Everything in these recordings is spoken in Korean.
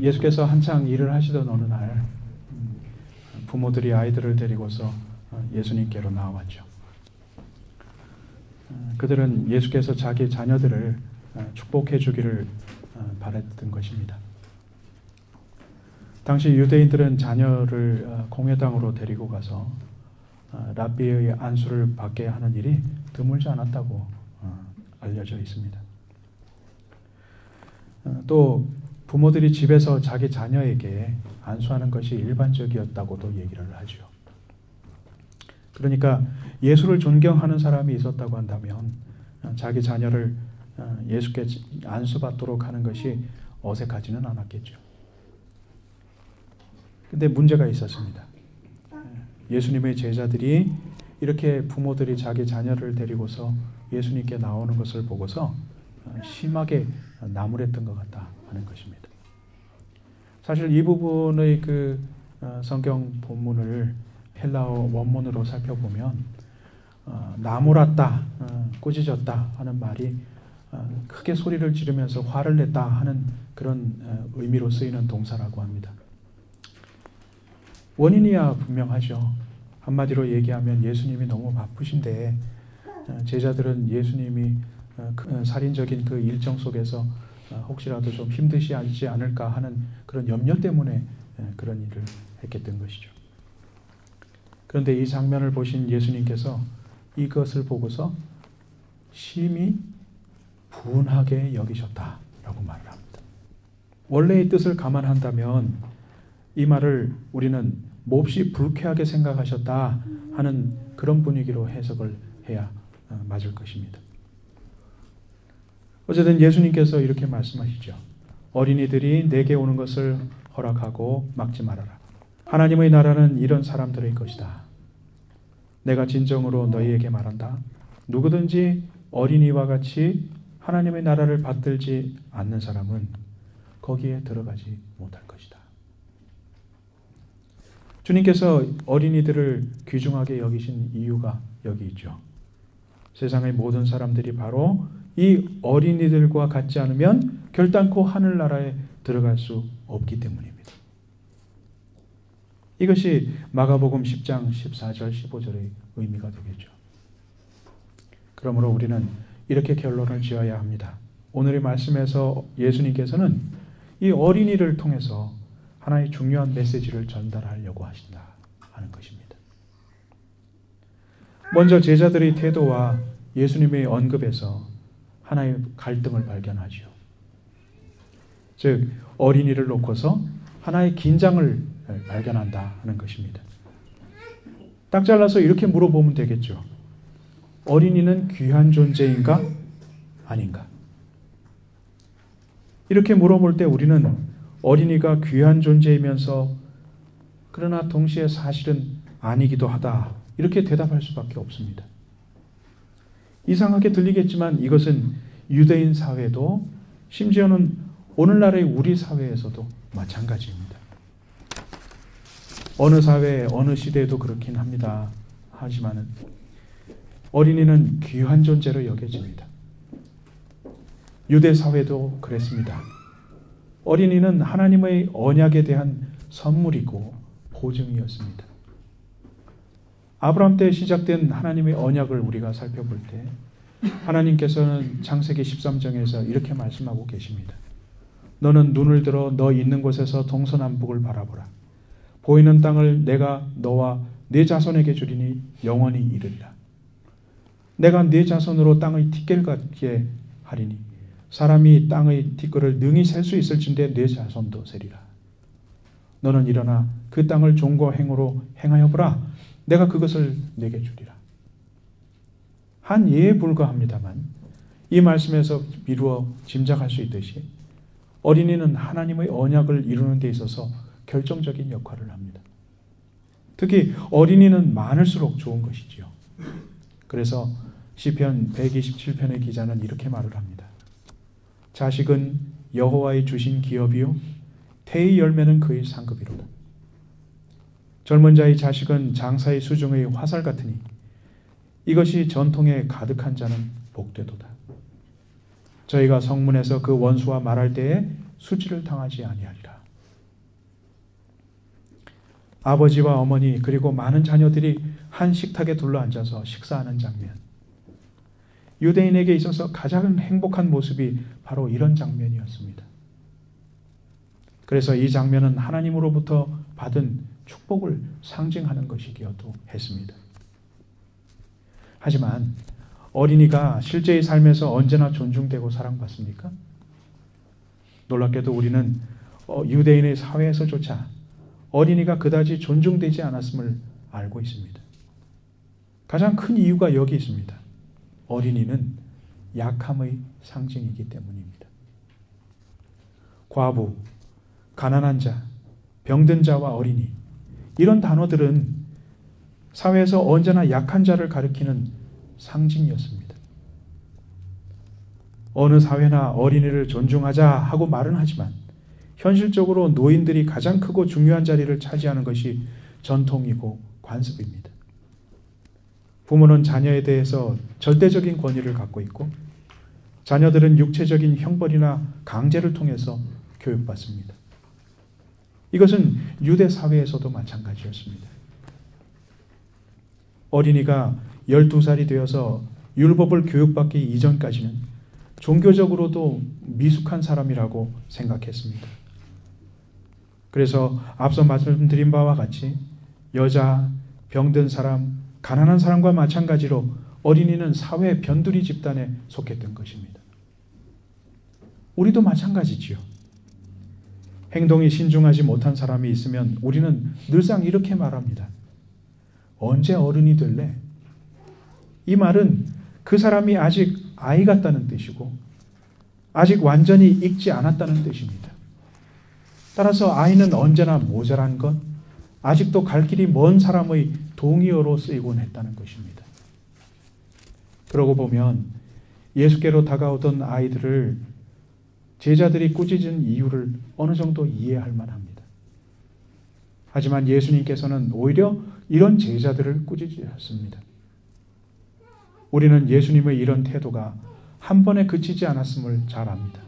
예수께서 한창 일을 하시던 어느 날 부모들이 아이들을 데리고서 예수님께로 나왔죠. 그들은 예수께서 자기 자녀들을 축복해 주기를 바랬던 것입니다. 당시 유대인들은 자녀를 공회당으로 데리고 가서 랍비의 안수를 받게 하는 일이 드물지 않았다고 알려져 있습니다. 또 부모들이 집에서 자기 자녀에게 안수하는 것이 일반적이었다고도 얘기를 하죠. 그러니까 예수를 존경하는 사람이 있었다고 한다면 자기 자녀를 예수께 안수받도록 하는 것이 어색하지는 않았겠죠. 근데 문제가 있었습니다. 예수님의 제자들이 이렇게 부모들이 자기 자녀를 데리고서 예수님께 나오는 것을 보고서 심하게 나무랬던 것 같다 하는 것입니다. 사실 이 부분의 그 성경 본문을 헬라어 원문으로 살펴보면 나무랐다, 꾸짖었다 하는 말이 크게 소리를 지르면서 화를 냈다 하는 그런 의미로 쓰이는 동사라고 합니다. 원인이야 분명하죠. 한마디로 얘기하면 예수님이 너무 바쁘신데 제자들은 예수님이 살인적인 그 일정 속에서 혹시라도 좀 힘드시지 않을까 하는 그런 염려 때문에 그런 일을 했겠던 것이죠. 그런데 이 장면을 보신 예수님께서 이것을 보고서 심히 분하게 여기셨다라고 말을 합니다. 원래의 뜻을 감안한다면 이 말을 우리는 몹시 불쾌하게 생각하셨다 하는 그런 분위기로 해석을 해야 맞을 것입니다. 어쨌든 예수님께서 이렇게 말씀하시죠. 어린이들이 내게 오는 것을 허락하고 막지 말아라. 하나님의 나라는 이런 사람들의 것이다. 내가 진정으로 너희에게 말한다. 누구든지 어린이와 같이 하나님의 나라를 받들지 않는 사람은 거기에 들어가지 못할 것이다. 주님께서 어린이들을 귀중하게 여기신 이유가 여기 있죠. 세상의 모든 사람들이 바로 이 어린이들과 같지 않으면 결단코 하늘나라에 들어갈 수 없기 때문입니다. 이것이 마가복음 10장 14절 15절의 의미가 되겠죠. 그러므로 우리는 이렇게 결론을 지어야 합니다. 오늘의 말씀에서 예수님께서는 이 어린이를 통해서 하나의 중요한 메시지를 전달하려고 하신다 하는 것입니다. 먼저 제자들의 태도와 예수님의 언급에서 하나의 갈등을 발견하죠. 즉 어린이를 놓고서 하나의 긴장을 발견한다 하는 것입니다. 딱 잘라서 이렇게 물어보면 되겠죠. 어린이는 귀한 존재인가? 아닌가? 이렇게 물어볼 때 우리는 어린이가 귀한 존재이면서 그러나 동시에 사실은 아니기도 하다. 이렇게 대답할 수밖에 없습니다. 이상하게 들리겠지만 이것은 유대인 사회도 심지어는 오늘날의 우리 사회에서도 마찬가지입니다. 어느 사회, 어느 시대에도 그렇긴 합니다. 하지만 어린이는 귀한 존재로 여겨집니다. 유대 사회도 그랬습니다. 어린이는 하나님의 언약에 대한 선물이고 보증이었습니다. 아브라함 때 시작된 하나님의 언약을 우리가 살펴볼 때 하나님께서는 창세기 13장에서 이렇게 말씀하고 계십니다. 너는 눈을 들어 너 있는 곳에서 동서남북을 바라보라. 보이는 땅을 내가 너와 네 자손에게 주리니 영원히 이르리라. 내가 네 자손으로 땅의 티끌 같게 하리니 사람이 땅의 티끌을 능히 셀 수 있을진데 네 자손도 세리라. 너는 일어나 그 땅을 종과 행으로 행하여 보라. 내가 그것을 내게 주리라. 한 예에 불과합니다만 이 말씀에서 미루어 짐작할 수 있듯이 어린이는 하나님의 언약을 이루는 데 있어서 결정적인 역할을 합니다. 특히 어린이는 많을수록 좋은 것이지요. 그래서 시편 127편의 기자는 이렇게 말을 합니다. 자식은 여호와의 주신 기업이요 태의 열매는 그의 상급이로다. 젊은 자의 자식은 장사의 수중의 화살 같으니 이것이 전통에 가득한 자는 복되도다. 저희가 성문에서 그 원수와 말할 때에 수치를 당하지 아니하리라. 아버지와 어머니 그리고 많은 자녀들이 한 식탁에 둘러앉아서 식사하는 장면. 유대인에게 있어서 가장 행복한 모습이 바로 이런 장면이었습니다. 그래서 이 장면은 하나님으로부터 받은 축복을 상징하는 것이기도 했습니다. 하지만 어린이가 실제의 삶에서 언제나 존중되고 사랑받습니까? 놀랍게도 우리는 유대인의 사회에서조차 어린이가 그다지 존중되지 않았음을 알고 있습니다. 가장 큰 이유가 여기 있습니다. 어린이는 약함의 상징이기 때문입니다. 과부, 가난한 자, 병든 자와 어린이, 이런 단어들은 사회에서 언제나 약한 자를 가리키는 상징이었습니다. 어느 사회나 어린이를 존중하자 하고 말은 하지만 현실적으로 노인들이 가장 크고 중요한 자리를 차지하는 것이 전통이고 관습입니다. 부모는 자녀에 대해서 절대적인 권위를 갖고 있고 자녀들은 육체적인 형벌이나 강제를 통해서 교육받습니다. 이것은 유대 사회에서도 마찬가지였습니다. 어린이가 12살이 되어서 율법을 교육받기 이전까지는 종교적으로도 미숙한 사람이라고 생각했습니다. 그래서 앞서 말씀드린 바와 같이 여자, 병든 사람, 가난한 사람과 마찬가지로 어린이는 사회 변두리 집단에 속했던 것입니다. 우리도 마찬가지지요. 행동이 신중하지 못한 사람이 있으면 우리는 늘상 이렇게 말합니다. 언제 어른이 될래? 이 말은 그 사람이 아직 아이 같다는 뜻이고 아직 완전히 익지 않았다는 뜻입니다. 따라서 아이는 언제나 모자란 것, 아직도 갈 길이 먼 사람의 동의어로 쓰이곤 했다는 것입니다. 그러고 보면 예수께로 다가오던 아이들을 제자들이 꾸짖은 이유를 어느 정도 이해할 만합니다. 하지만 예수님께서는 오히려 이런 제자들을 꾸짖으셨습니다. 우리는 예수님의 이런 태도가 한 번에 그치지 않았음을 잘 압니다.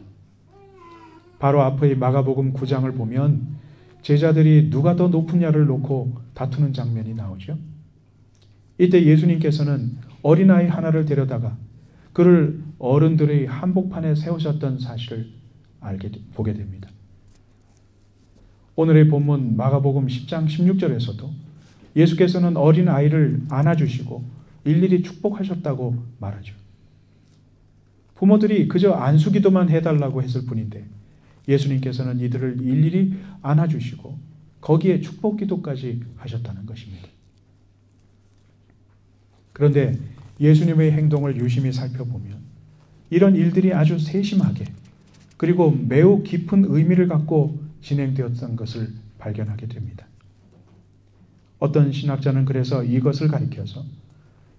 바로 앞의 마가복음 9장을 보면 제자들이 누가 더 높으냐를 놓고 다투는 장면이 나오죠. 이때 예수님께서는 어린아이 하나를 데려다가 그를 어른들의 한복판에 세우셨던 사실을 보게 됩니다. 오늘의 본문 마가복음 10장 16절에서도 예수께서는 어린아이를 안아주시고 일일이 축복하셨다고 말하죠. 부모들이 그저 안수기도만 해달라고 했을 뿐인데 예수님께서는 이들을 일일이 안아주시고 거기에 축복기도까지 하셨다는 것입니다. 그런데 예수님의 행동을 유심히 살펴보면 이런 일들이 아주 세심하게 그리고 매우 깊은 의미를 갖고 진행되었던 것을 발견하게 됩니다. 어떤 신학자는 그래서 이것을 가리켜서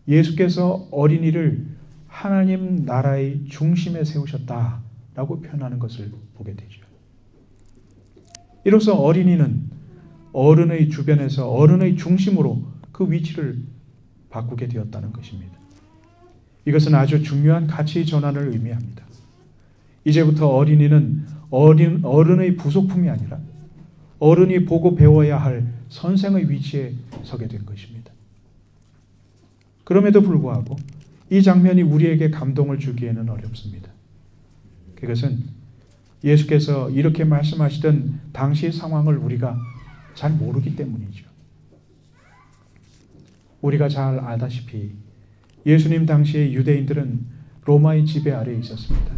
예수께서 어린이를 하나님 나라의 중심에 세우셨다라고 표현하는 것을 보게 되죠. 이로써 어린이는 어른의 주변에서 어른의 중심으로 그 위치를 바꾸게 되었다는 것입니다. 이것은 아주 중요한 가치 전환을 의미합니다. 이제부터 어린이는 어른의 부속품이 아니라 어른이 보고 배워야 할 선생의 위치에 서게 된 것입니다. 그럼에도 불구하고 이 장면이 우리에게 감동을 주기에는 어렵습니다. 그것은 예수께서 이렇게 말씀하시던 당시 상황을 우리가 잘 모르기 때문이죠. 우리가 잘 알다시피 예수님 당시의 유대인들은 로마의 지배 아래에 있었습니다.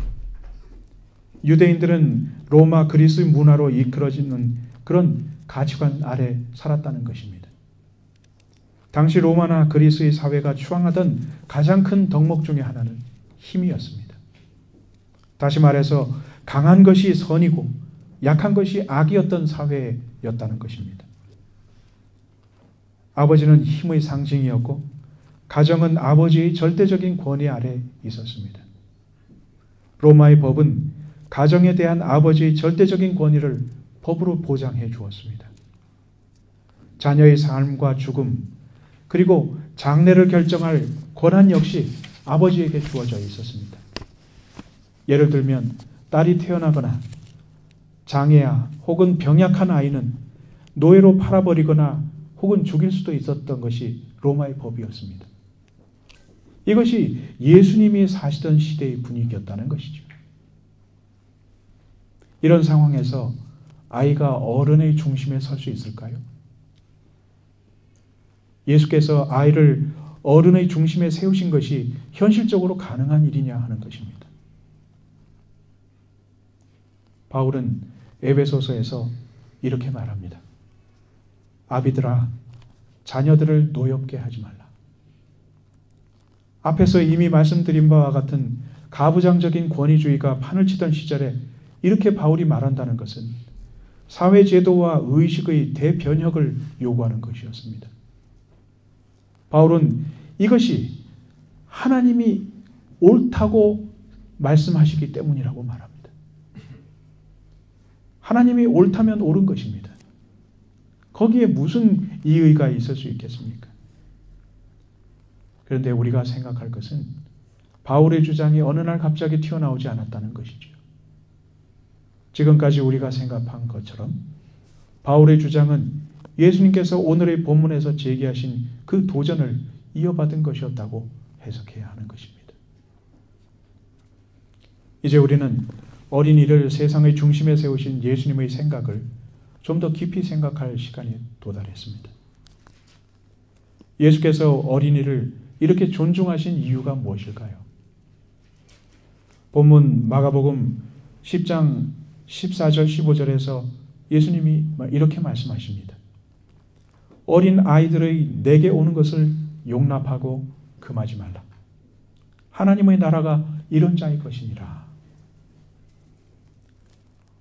유대인들은 로마 그리스 문화로 이끌어지는 그런 가치관 아래 살았다는 것입니다. 당시 로마나 그리스의 사회가 추앙하던 가장 큰 덕목 중에 하나는 힘이었습니다. 다시 말해서 강한 것이 선이고 약한 것이 악이었던 사회였다는 것입니다. 아버지는 힘의 상징이었고 가정은 아버지의 절대적인 권위 아래 있었습니다. 로마의 법은 가정에 대한 아버지의 절대적인 권위를 법으로 보장해 주었습니다. 자녀의 삶과 죽음 그리고 장래를 결정할 권한 역시 아버지에게 주어져 있었습니다. 예를 들면 딸이 태어나거나 장애아 혹은 병약한 아이는 노예로 팔아버리거나 혹은 죽일 수도 있었던 것이 로마의 법이었습니다. 이것이 예수님이 사시던 시대의 분위기였다는 것이죠. 이런 상황에서 아이가 어른의 중심에 설 수 있을까요? 예수께서 아이를 어른의 중심에 세우신 것이 현실적으로 가능한 일이냐 하는 것입니다. 바울은 에베소서에서 이렇게 말합니다. 아비들아, 자녀들을 노엽게 하지 말라. 앞에서 이미 말씀드린 바와 같은 가부장적인 권위주의가 판을 치던 시절에 이렇게 바울이 말한다는 것은 사회제도와 의식의 대변혁을 요구하는 것이었습니다. 바울은 이것이 하나님이 옳다고 말씀하시기 때문이라고 말합니다. 하나님이 옳다면 옳은 것입니다. 거기에 무슨 이의가 있을 수 있겠습니까? 그런데 우리가 생각할 것은 바울의 주장이 어느 날 갑자기 튀어나오지 않았다는 것이죠. 지금까지 우리가 생각한 것처럼 바울의 주장은 예수님께서 오늘의 본문에서 제기하신 그 도전을 이어받은 것이었다고 해석해야 하는 것입니다. 이제 우리는 어린이를 세상의 중심에 세우신 예수님의 생각을 좀 더 깊이 생각할 시간이 도달했습니다. 예수께서 어린이를 이렇게 존중하신 이유가 무엇일까요? 본문 마가복음 10장 14절 15절에서 예수님이 이렇게 말씀하십니다. 어린 아이들의 내게 오는 것을 용납하고 금하지 말라. 하나님의 나라가 이런 자의 것이니라.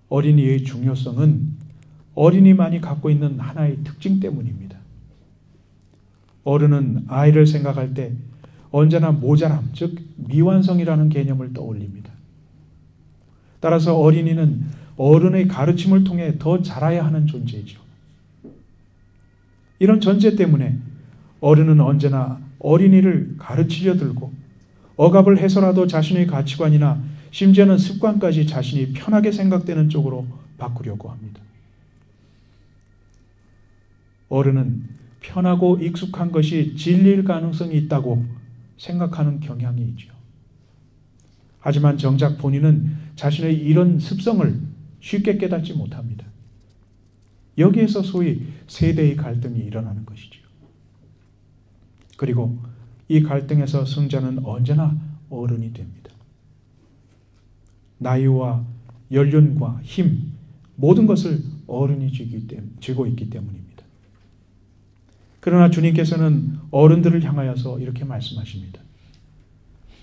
어린이의 중요성은 어린이만이 갖고 있는 하나의 특징 때문입니다. 어른은 아이를 생각할 때 언제나 모자람, 즉 미완성이라는 개념을 떠올립니다. 따라서 어린이는 어른의 가르침을 통해 더 자라야 하는 존재이죠. 이런 전제 때문에 어른은 언제나 어린이를 가르치려 들고 억압을 해서라도 자신의 가치관이나 심지어는 습관까지 자신이 편하게 생각되는 쪽으로 바꾸려고 합니다. 어른은 편하고 익숙한 것이 진리일 가능성이 있다고 생각하는 경향이 있죠. 하지만 정작 본인은 자신의 이런 습성을 쉽게 깨닫지 못합니다. 여기에서 소위 세대의 갈등이 일어나는 것이죠. 그리고 이 갈등에서 승자는 언제나 어른이 됩니다. 나이와 연륜과 힘, 모든 것을 어른이 쥐고 있기 때문입니다. 그러나 주님께서는 어른들을 향하여서 이렇게 말씀하십니다.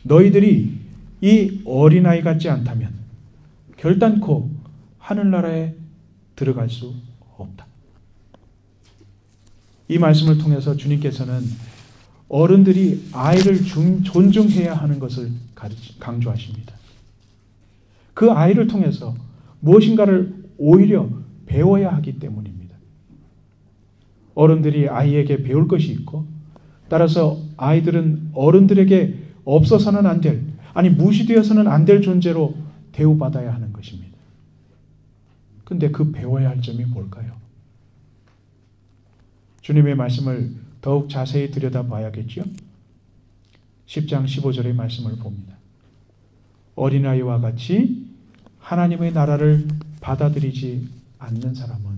너희들이 이 어린아이 같지 않다면 결단코 하늘나라에 들어갈 수 없다. 이 말씀을 통해서 주님께서는 어른들이 아이를 존중해야 하는 것을 강조하십니다. 그 아이를 통해서 무엇인가를 오히려 배워야 하기 때문입니다. 어른들이 아이에게 배울 것이 있고 따라서 아이들은 어른들에게 없어서는 안 될, 아니 무시되어서는 안 될 존재로 대우받아야 하는 것입니다. 근데 그 배워야 할 점이 뭘까요? 주님의 말씀을 더욱 자세히 들여다봐야겠죠? 10장 15절의 말씀을 봅니다. 어린아이와 같이 하나님의 나라를 받아들이지 않는 사람은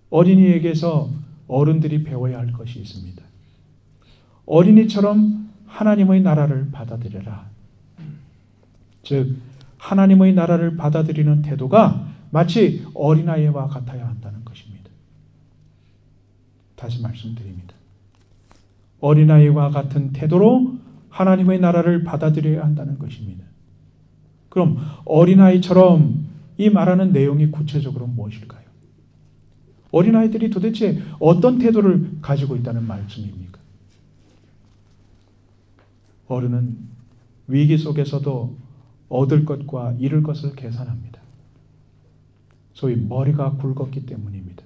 어린이에게서 어른들이 배워야 할 것이 있습니다. 어린이처럼 하나님의 나라를 받아들여라. 즉 하나님의 나라를 받아들이는 태도가 마치 어린아이와 같아야 한다는 것입니다. 다시 말씀드립니다. 어린아이와 같은 태도로 하나님의 나라를 받아들여야 한다는 것입니다. 그럼 어린아이처럼 이 말하는 내용이 구체적으로 무엇일까요? 어린아이들이 도대체 어떤 태도를 가지고 있다는 말씀입니까? 어른은 위기 속에서도 얻을 것과 잃을 것을 계산합니다. 소위 머리가 굵었기 때문입니다.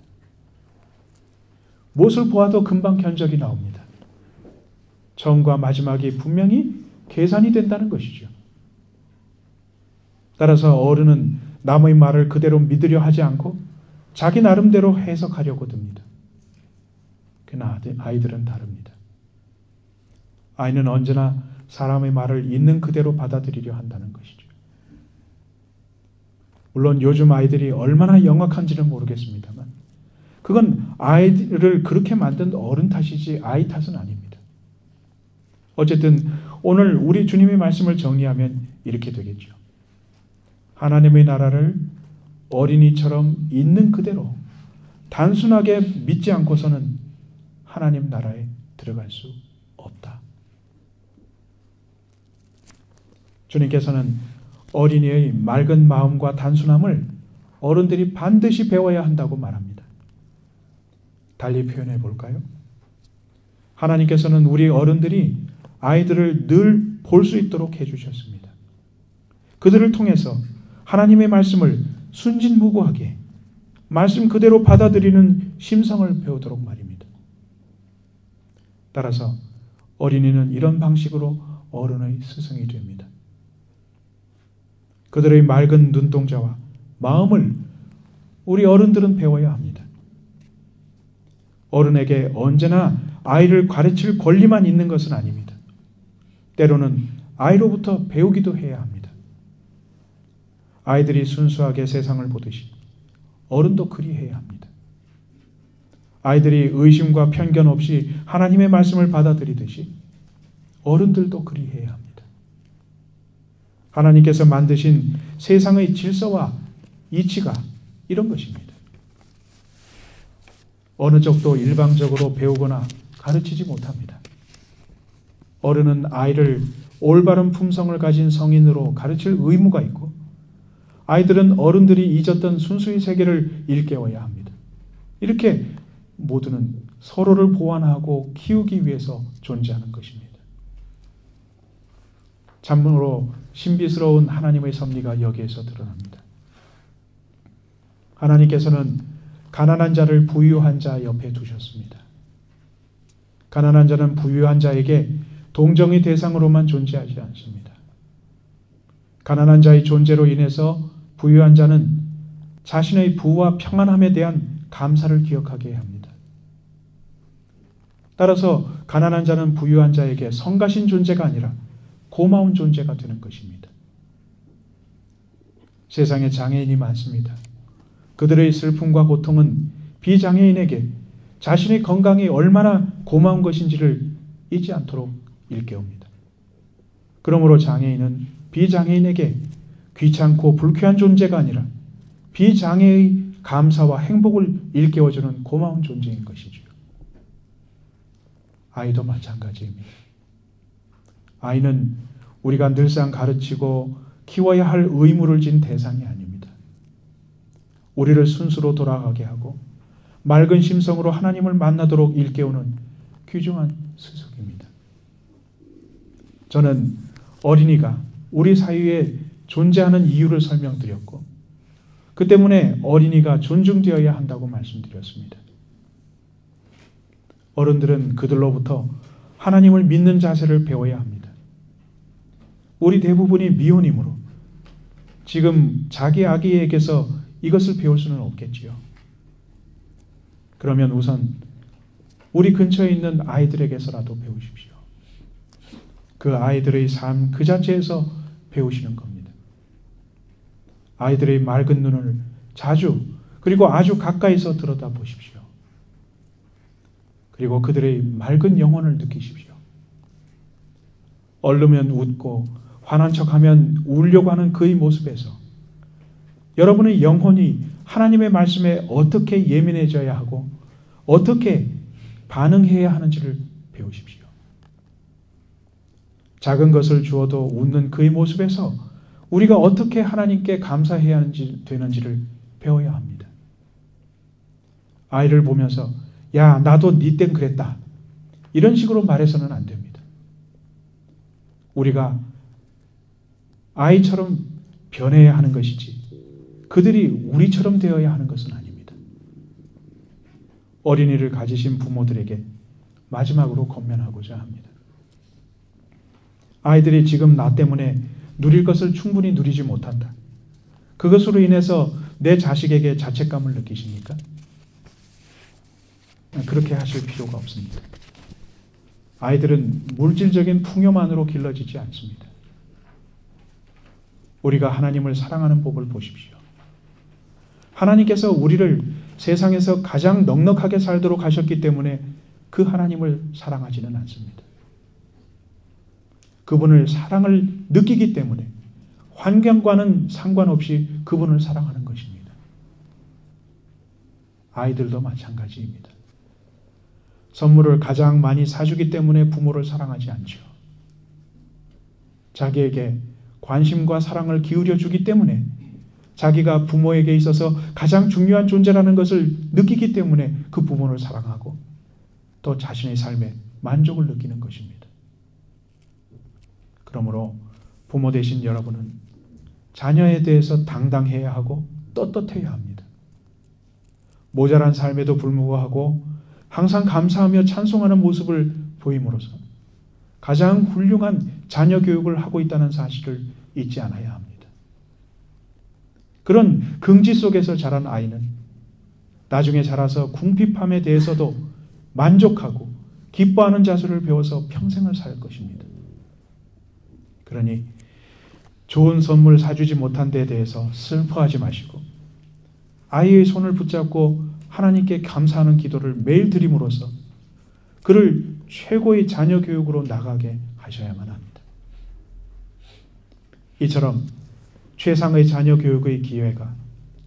무엇을 보아도 금방 견적이 나옵니다. 처음과 마지막이 분명히 계산이 된다는 것이죠. 따라서 어른은 남의 말을 그대로 믿으려 하지 않고 자기 나름대로 해석하려고 듭니다. 그러나 아이들은 다릅니다. 아이는 언제나 사람의 말을 있는 그대로 받아들이려 한다는 것이죠. 물론 요즘 아이들이 얼마나 영악한지는 모르겠습니다만 그건 아이들을 그렇게 만든 어른 탓이지 아이 탓은 아닙니다. 어쨌든 오늘 우리 주님의 말씀을 정리하면 이렇게 되겠죠. 하나님의 나라를 어린이처럼 있는 그대로 단순하게 믿지 않고서는 하나님 나라에 들어갈 수 없다. 주님께서는 어린이의 맑은 마음과 단순함을 어른들이 반드시 배워야 한다고 말합니다. 달리 표현해 볼까요? 하나님께서는 우리 어른들이 아이들을 늘 볼 수 있도록 해주셨습니다. 그들을 통해서 하나님의 말씀을 순진무구하게 말씀 그대로 받아들이는 심성을 배우도록 말입니다. 따라서 어린이는 이런 방식으로 어른의 스승이 됩니다. 그들의 맑은 눈동자와 마음을 우리 어른들은 배워야 합니다. 어른에게 언제나 아이를 가르칠 권리만 있는 것은 아닙니다. 때로는 아이로부터 배우기도 해야 합니다. 아이들이 순수하게 세상을 보듯이 어른도 그리해야 합니다. 아이들이 의심과 편견 없이 하나님의 말씀을 받아들이듯이 어른들도 그리해야 합니다. 하나님께서 만드신 세상의 질서와 이치가 이런 것입니다. 어느 쪽도 일방적으로 배우거나 가르치지 못합니다. 어른은 아이를 올바른 품성을 가진 성인으로 가르칠 의무가 있고 아이들은 어른들이 잊었던 순수의 세계를 일깨워야 합니다. 이렇게 모두는 서로를 보완하고 키우기 위해서 존재하는 것입니다. 참으로 신비스러운 하나님의 섭리가 여기에서 드러납니다. 하나님께서는 가난한 자를 부유한 자 옆에 두셨습니다. 가난한 자는 부유한 자에게 동정의 대상으로만 존재하지 않습니다. 가난한 자의 존재로 인해서 부유한 자는 자신의 부와 평안함에 대한 감사를 기억하게 해야 합니다. 따라서 가난한 자는 부유한 자에게 성가신 존재가 아니라 고마운 존재가 되는 것입니다. 세상에 장애인이 많습니다. 그들의 슬픔과 고통은 비장애인에게 자신의 건강이 얼마나 고마운 것인지를 잊지 않도록 일깨웁니다. 그러므로 장애인은 비장애인에게 귀찮고 불쾌한 존재가 아니라 비장애의 감사와 행복을 일깨워주는 고마운 존재인 것이죠. 아이도 마찬가지입니다. 아이는 우리가 늘상 가르치고 키워야 할 의무를 진 대상이 아닙니다. 우리를 순수로 돌아가게 하고 맑은 심성으로 하나님을 만나도록 일깨우는 귀중한 스승입니다. 저는 어린이가 우리 사회에 존재하는 이유를 설명드렸고 그 때문에 어린이가 존중되어야 한다고 말씀드렸습니다. 어른들은 그들로부터 하나님을 믿는 자세를 배워야 합니다. 우리 대부분이 미혼이므로 지금 자기 아기에게서 이것을 배울 수는 없겠지요. 그러면 우선 우리 근처에 있는 아이들에게서라도 배우십시오. 그 아이들의 삶 그 자체에서 배우시는 겁니다. 아이들의 맑은 눈을 자주 그리고 아주 가까이서 들여다보십시오. 그리고 그들의 맑은 영혼을 느끼십시오. 얼르면 웃고 화난 척하면 울려고 하는 그의 모습에서 여러분의 영혼이 하나님의 말씀에 어떻게 예민해져야 하고 어떻게 반응해야 하는지를 배우십시오. 작은 것을 주어도 웃는 그의 모습에서 우리가 어떻게 하나님께 감사해야 되는지를 배워야 합니다. 아이를 보면서 야, 나도 네 땐 그랬다. 이런 식으로 말해서는 안 됩니다. 우리가 아이처럼 변해야 하는 것이지 그들이 우리처럼 되어야 하는 것은 아닙니다. 어린이를 가지신 부모들에게 마지막으로 권면하고자 합니다. 아이들이 지금 나 때문에 누릴 것을 충분히 누리지 못한다. 그것으로 인해서 내 자식에게 자책감을 느끼십니까? 그렇게 하실 필요가 없습니다. 아이들은 물질적인 풍요만으로 길러지지 않습니다. 우리가 하나님을 사랑하는 법을 보십시오. 하나님께서 우리를 세상에서 가장 넉넉하게 살도록 하셨기 때문에 그 하나님을 사랑하지는 않습니다. 그분을 사랑을 느끼기 때문에 환경과는 상관없이 그분을 사랑하는 것입니다. 아이들도 마찬가지입니다. 선물을 가장 많이 사주기 때문에 부모를 사랑하지 않죠. 자기에게 관심과 사랑을 기울여 주기 때문에 자기가 부모에게 있어서 가장 중요한 존재라는 것을 느끼기 때문에 그 부모를 사랑하고 또 자신의 삶에 만족을 느끼는 것입니다. 그러므로 부모 되신 여러분은 자녀에 대해서 당당해야 하고 떳떳해야 합니다. 모자란 삶에도 불구하고 항상 감사하며 찬송하는 모습을 보임으로써 가장 훌륭한 자녀 교육을 하고 있다는 사실을 잊지 않아야 합니다. 그런 긍지 속에서 자란 아이는 나중에 자라서 궁핍함에 대해서도 만족하고 기뻐하는 자세를 배워서 평생을 살 것입니다. 그러니 좋은 선물 사주지 못한 데에 대해서 슬퍼하지 마시고 아이의 손을 붙잡고 하나님께 감사하는 기도를 매일 드림으로써 그를 최고의 자녀 교육으로 나가게 하셔야만 합니다. 이처럼 최상의 자녀 교육의 기회가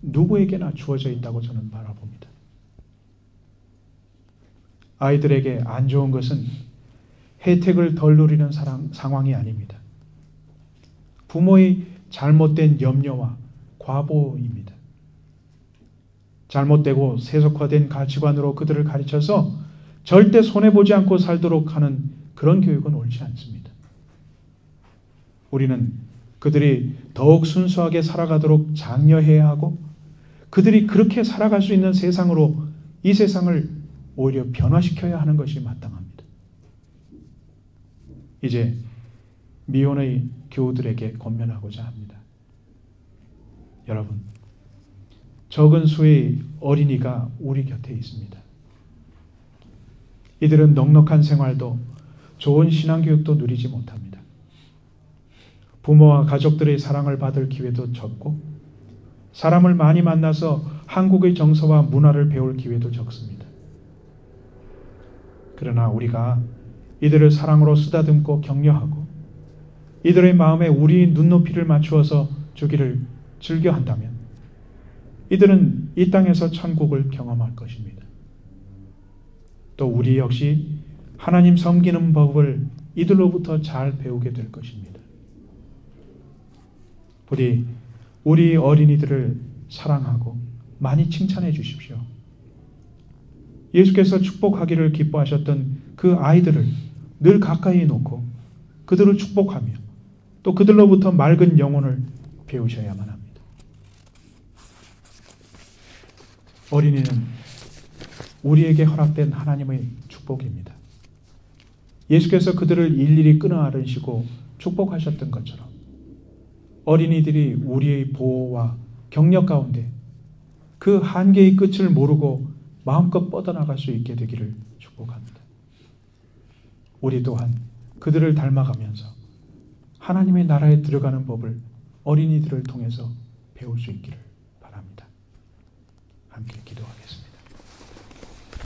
누구에게나 주어져 있다고 저는 바라봅니다. 아이들에게 안 좋은 것은 혜택을 덜 누리는 상황이 아닙니다. 부모의 잘못된 염려와 과보입니다. 잘못되고 세속화된 가치관으로 그들을 가르쳐서 절대 손해보지 않고 살도록 하는 그런 교육은 옳지 않습니다. 우리는 그들이 더욱 순수하게 살아가도록 장려해야 하고 그들이 그렇게 살아갈 수 있는 세상으로 이 세상을 오히려 변화시켜야 하는 것이 마땅합니다. 이제 미혼의 교우들에게 권면하고자 합니다. 여러분, 적은 수의 어린이가 우리 곁에 있습니다. 이들은 넉넉한 생활도 좋은 신앙교육도 누리지 못합니다. 부모와 가족들의 사랑을 받을 기회도 적고 사람을 많이 만나서 한국의 정서와 문화를 배울 기회도 적습니다. 그러나 우리가 이들을 사랑으로 쓰다듬고 격려하고 이들의 마음에 우리의 눈높이를 맞추어서 주기를 즐겨한다면 이들은 이 땅에서 천국을 경험할 것입니다. 또 우리 역시 하나님 섬기는 법을 이들로부터 잘 배우게 될 것입니다. 부디 우리 어린이들을 사랑하고 많이 칭찬해 주십시오. 예수께서 축복하기를 기뻐하셨던 그 아이들을 늘 가까이 놓고 그들을 축복하며 또 그들로부터 맑은 영혼을 배우셔야만 합니다. 어린이는 우리에게 허락된 하나님의 축복입니다. 예수께서 그들을 일일이 끊어 안으시고 축복하셨던 것처럼 어린이들이 우리의 보호와 격려 가운데 그 한계의 끝을 모르고 마음껏 뻗어나갈 수 있게 되기를 축복합니다. 우리 또한 그들을 닮아가면서 하나님의 나라에 들어가는 법을 어린이들을 통해서 배울 수 있기를 바랍니다. 함께 기도하겠습니다.